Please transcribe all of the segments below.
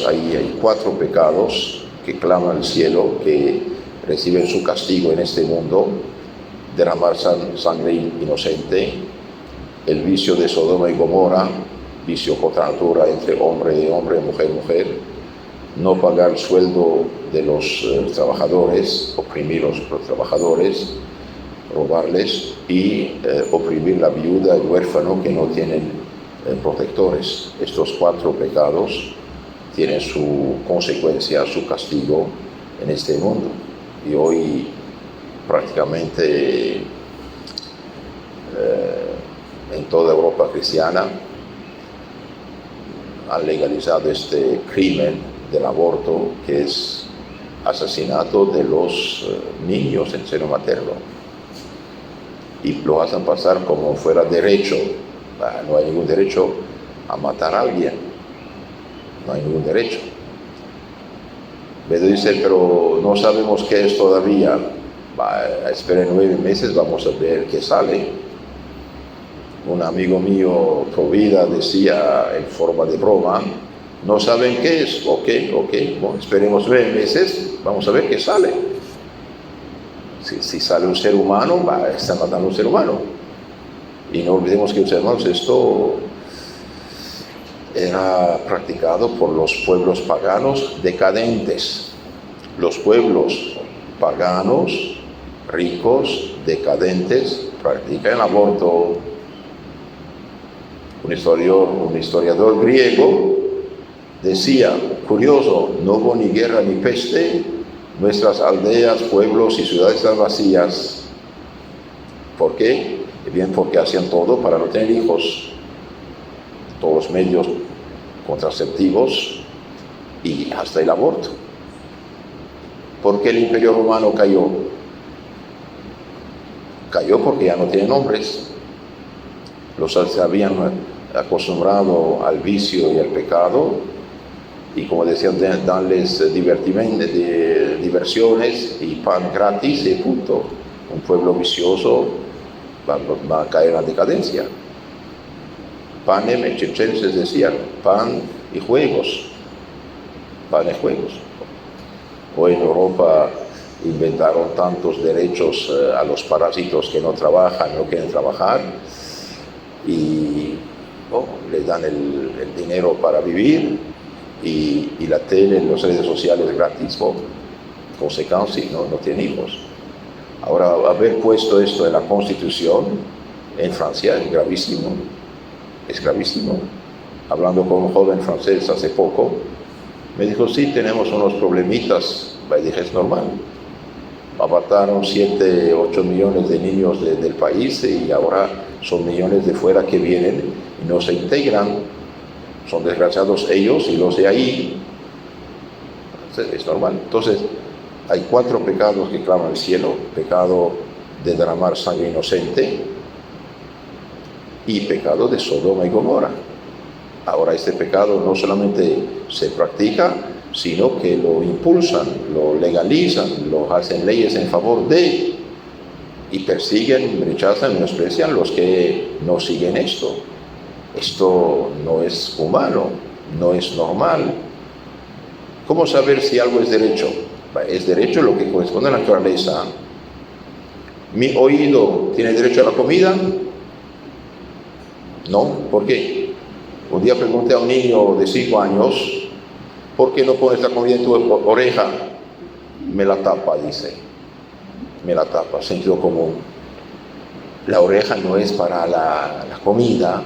hay 4 pecados que claman al cielo, que reciben su castigo en este mundo: derramar sangre inocente, el vicio de Sodoma y Gomorra, vicio contra natura entre hombre y hombre, mujer y mujer, no pagar el sueldo de los trabajadores, oprimir a los trabajadores, robarles y oprimir la viuda y el huérfano que no tienen protectores. Estos 4 pecados tienen su consecuencia, su castigo en este mundo. Y hoy prácticamente en toda Europa cristiana han legalizado este crimen del aborto, que es asesinato de los niños en seno materno, y lo hacen pasar como fuera derecho. No hay ningún derecho a matar a alguien, no hay ningún derecho. Pero dice, pero no sabemos qué es todavía. Esperen 9 meses, vamos a ver qué sale. Un amigo mío, Provida, decía en forma de broma: no saben qué es. Ok, bueno, esperemos 9 meses, vamos a ver qué sale. Si sale un ser humano, está matando a un ser humano. Y no olvidemos que, hermanos, esto era practicado por los pueblos paganos decadentes. Los pueblos paganos, ricos, decadentes, practican el aborto. Un historiador griego decía, curioso, no hubo ni guerra ni peste, nuestras aldeas, pueblos y ciudades están vacías. ¿Por qué? Bien, porque hacían todo para no tener hijos. Todos los medios contraceptivos y hasta el aborto. ¿Por qué el Imperio Romano cayó? Cayó porque ya no tienen hombres. Los se habían acostumbrado al vicio y al pecado, y como decían, darles diversiones y pan gratis y punto. Un pueblo vicioso va a caer en la decadencia. Panem circenses decían, pan y juegos. Pan y juegos. Hoy en Europa inventaron tantos derechos a los parásitos que no trabajan, no quieren trabajar, y les dan el dinero para vivir, y la tele, las redes sociales gratis. Consecuencia, no tienen hijos. Ahora, haber puesto esto en la Constitución en Francia es gravísimo. Es gravísimo. Hablando con un joven francés hace poco, me dijo, sí, tenemos unos problemitas. Y dije, es normal. Apartaron 7, 8 millones de niños del país, y ahora son millones de fuera que vienen y no se integran. Son desgraciados ellos y los de ahí. Es normal. Entonces, hay 4 pecados que claman al cielo: pecado de derramar sangre inocente y pecado de Sodoma y Gomorra. Ahora, este pecado no solamente se practica, sino que lo impulsan, lo legalizan, lo hacen leyes en favor de, y persiguen, rechazan, menosprecian los que no siguen esto. Esto no es humano, no es normal. ¿Cómo saber si algo es derecho? Es derecho lo que corresponde a la naturaleza. ¿Mi oído tiene derecho a la comida? No. ¿Por qué? Un día pregunté a un niño de 5 años, ¿por qué no pones la comida en tu oreja? Me la tapa, dice. Me la tapa, sentido común. La oreja no es para la comida,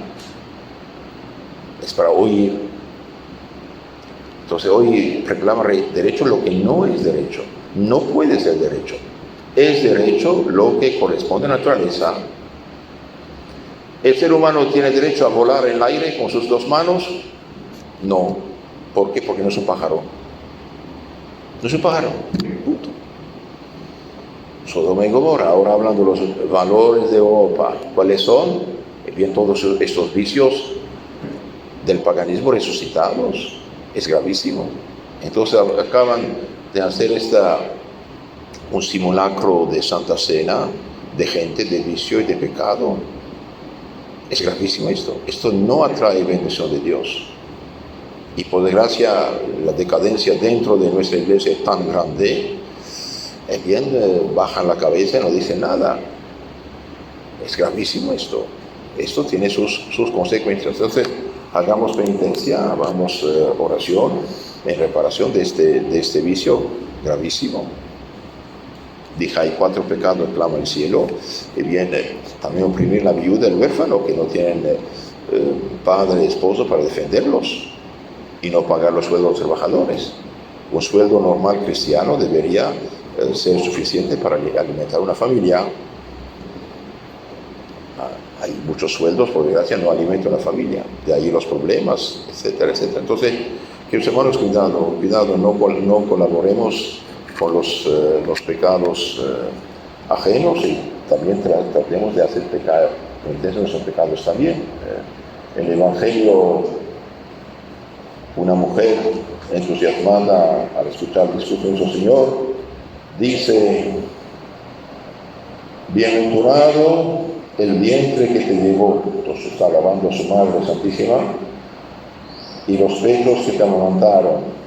es para oír. Entonces hoy reclama derecho lo que no es derecho. No puede ser derecho. Es derecho lo que corresponde a la naturaleza. ¿El ser humano tiene derecho a volar en el aire con sus 2 manos? No. ¿Por qué? Porque no es un pájaro. No es un pájaro. Punto. Sodoma y Gomorra. Ahora hablando de los valores de Europa, ¿cuáles son? Bien, todos estos vicios del paganismo resucitados. Es gravísimo. Entonces acaban de hacer un simulacro de Santa Cena de gente de vicio y de pecado. Es gravísimo esto. Esto no atrae bendición de Dios. Y por desgracia, la decadencia dentro de nuestra iglesia es tan grande, bajan la cabeza y no dicen nada. Es gravísimo esto. Esto tiene sus consecuencias. Entonces, hagamos penitencia, hagamos oración en reparación de este vicio gravísimo. Dije, hay 4 pecados, clama el cielo. Y viene también oprimir la viuda, el huérfano, que no tienen padre, esposo para defenderlos, y no pagar los sueldos de los trabajadores. Un sueldo normal cristiano debería ser suficiente para alimentar una familia. Hay muchos sueldos, por desgracia, no alimentan una familia. De ahí los problemas, etcétera, etcétera. Entonces, queridos hermanos, cuidado, no colaboremos con los pecados ajenos, y también tratemos de hacer penitencia de nuestros pecados también. En el Evangelio, una mujer entusiasmada al escuchar el discurso de nuestro Señor dice: bienaventurado el vientre que te llevó. Entonces está alabando a su Madre Santísima, y los pechos que te amamantaron.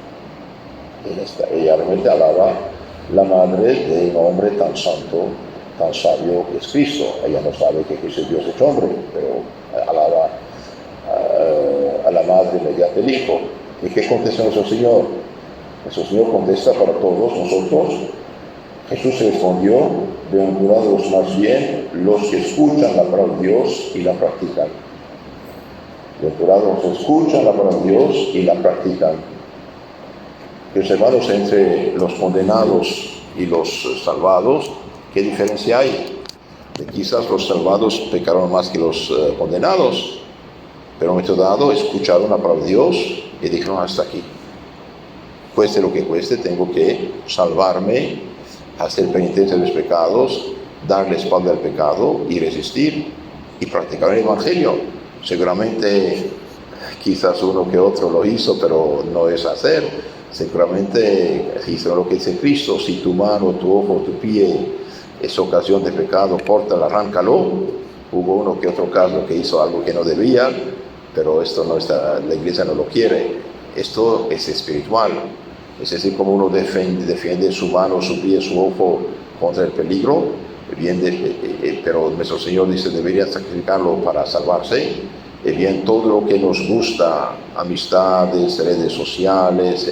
Ella realmente alaba la madre de un hombre tan santo, tan sabio que es Cristo. Ella no sabe que Cristo es Dios hecho hombre, pero alaba a la madre mediante el Hijo. ¿Y qué contesta nuestro Señor? Nuestro Señor contesta para todos nosotros. Jesús respondió: bienaventurados más bien los que escuchan la palabra de Dios y la practican. Bienaventurados los que escuchan la palabra de Dios y la practican. Los hermanos, entre los condenados y los salvados, ¿qué diferencia hay? Quizás los salvados pecaron más que los condenados, pero en un momento dado escucharon la palabra de Dios y dijeron: hasta aquí. Cueste lo que cueste, tengo que salvarme, hacer penitencia de mis pecados, darle espalda al pecado y resistir y practicar el Evangelio. Seguramente, quizás uno que otro lo hizo, pero no es hacer. Seguramente hizo lo que dice Cristo: si tu mano, tu ojo, tu pie es ocasión de pecado, córtalo, arráncalo. Hubo uno que otro caso que hizo algo que no debía, pero esto no está, la iglesia no lo quiere. Esto es espiritual. Es decir, como uno defiende su mano, su pie, su ojo contra el peligro, pero nuestro Señor dice: debería sacrificarlo para salvarse. Bien, todo lo que nos gusta, amistades, redes sociales,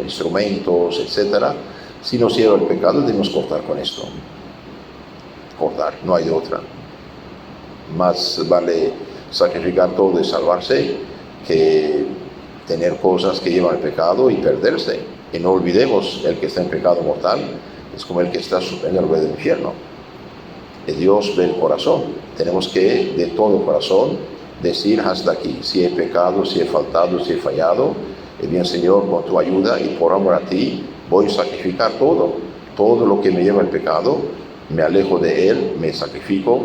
instrumentos, etcétera, si nos lleva al pecado, debemos cortar con esto. Cortar, no hay de otra. Más vale sacrificar todo y salvarse que tener cosas que llevan al pecado y perderse. Y no olvidemos, el que está en pecado mortal es como el que está en el ruedo del infierno. Dios ve el corazón. Tenemos que, de todo corazón, decir: hasta aquí. Si he pecado, si he faltado, si he fallado, bien, Señor, con tu ayuda y por amor a ti, voy a sacrificar todo lo que me lleva al pecado. Me alejo de él, me sacrifico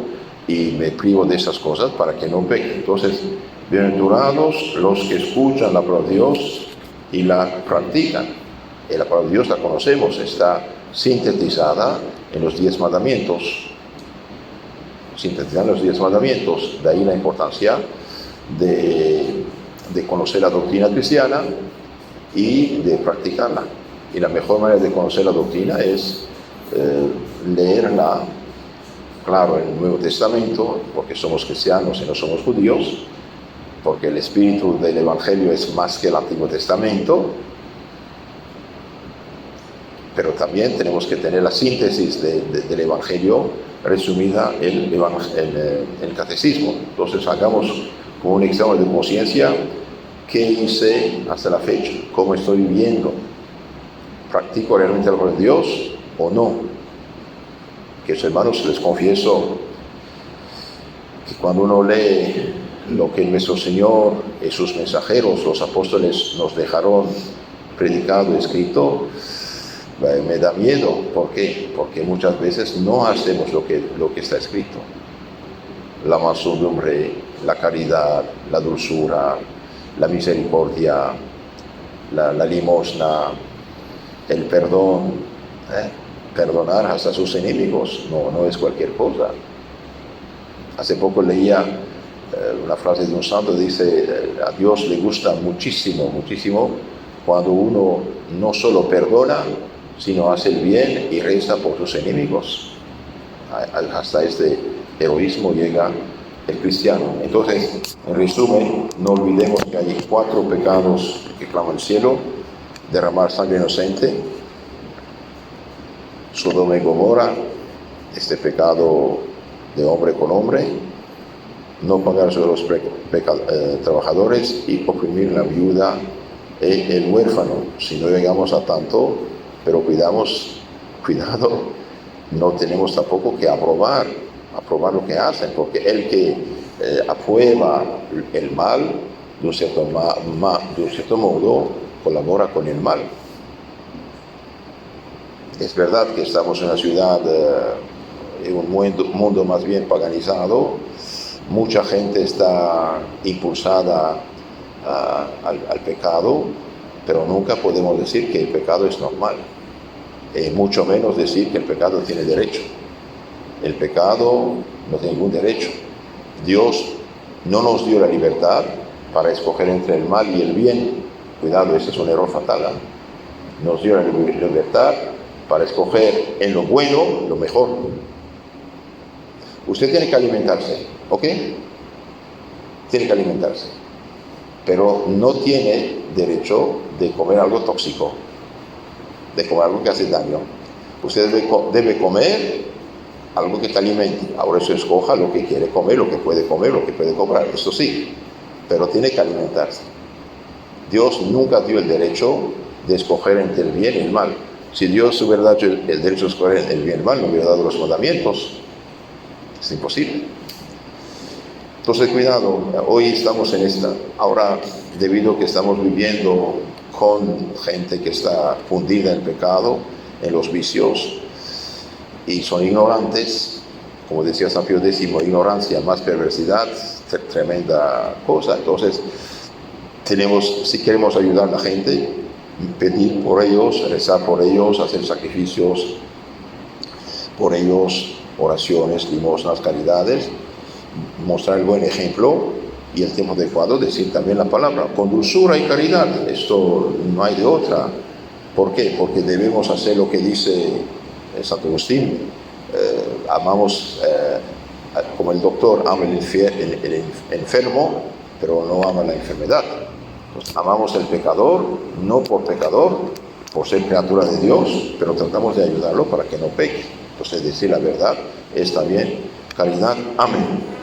y me privo de esas cosas para que no peque. Entonces, bienaventurados los que escuchan la palabra de Dios y la practican. La palabra de Dios la conocemos, está sintetizada en los 10 mandamientos. Sintetizando los 10 mandamientos, de ahí la importancia de conocer la doctrina cristiana y de practicarla. Y la mejor manera de conocer la doctrina es leerla, claro, en el Nuevo Testamento, porque somos cristianos y no somos judíos, porque el espíritu del Evangelio es más que el Antiguo Testamento, pero también tenemos que tener la síntesis del Evangelio resumida en el catecismo. Entonces hagamos como un examen de conciencia: ¿qué hice hasta la fecha? ¿Cómo estoy viviendo? ¿Practico realmente la palabra de Dios o no? Que hermanos, les confieso que cuando uno lee lo que nuestro Señor y sus mensajeros, los apóstoles, nos dejaron predicado y escrito, me da miedo. ¿Por qué? Porque muchas veces no hacemos lo que está escrito. La mansedumbre, la caridad, la dulzura, la misericordia, la limosna, el perdón, perdonar hasta sus enemigos, no es cualquier cosa. Hace poco leía una frase de un santo dice, a Dios le gusta muchísimo, muchísimo, cuando uno no solo perdona, sino hace el bien y reza por sus enemigos. Hasta este heroísmo llega el cristiano. Entonces, en resumen, no olvidemos que hay 4 pecados que claman el cielo: derramar sangre inocente, Sodoma y Gomorra, este pecado de hombre con hombre, no pagar sobre los trabajadores y oprimir la viuda y el huérfano. Si no llegamos a tanto, pero cuidado, no tenemos tampoco que aprobar lo que hacen, porque el que aprueba el mal, de un cierto modo, colabora con el mal. Es verdad que estamos en una ciudad, en un mundo más bien paganizado. Mucha gente está impulsada al pecado, pero nunca podemos decir que el pecado es normal, mucho menos decir que el pecado tiene derecho. El pecado no tiene ningún derecho. Dios no nos dio la libertad para escoger entre el mal y el bien. Cuidado, ese es un error fatal. Nos dio la libertad para escoger en lo bueno lo mejor. Usted tiene que alimentarse, ¿ok? Tiene que alimentarse, pero no tiene derecho de comer algo tóxico, de comer algo que hace daño. Usted debe comer algo que te alimente. Ahora eso escoja lo que quiere comer, lo que puede comer, lo que puede comprar, eso sí, pero tiene que alimentarse. Dios nunca dio el derecho de escoger entre el bien y el mal. Si Dios hubiera dado el derecho de escoger el bien y el mal, no hubiera dado los mandamientos. Es imposible. Entonces, cuidado, hoy estamos en esta. Ahora, debido a que estamos viviendo con gente que está fundida en pecado, en los vicios, y son ignorantes, como decía San Pío X, ignorancia más perversidad, tremenda cosa. Entonces, si queremos ayudar a la gente, pedir por ellos, rezar por ellos, hacer sacrificios por ellos, oraciones, limosnas, caridades, mostrar el buen ejemplo y el tiempo adecuado, decir también la palabra con dulzura y caridad. Esto no hay de otra. ¿Por qué? Porque debemos hacer lo que dice Santo Agustín. Amamos, como el doctor ama el enfermo, pero no ama la enfermedad. Pues amamos al pecador, no por pecador, por ser criatura de Dios, pero tratamos de ayudarlo para que no peque. Entonces, decir la verdad es también caridad. Amén.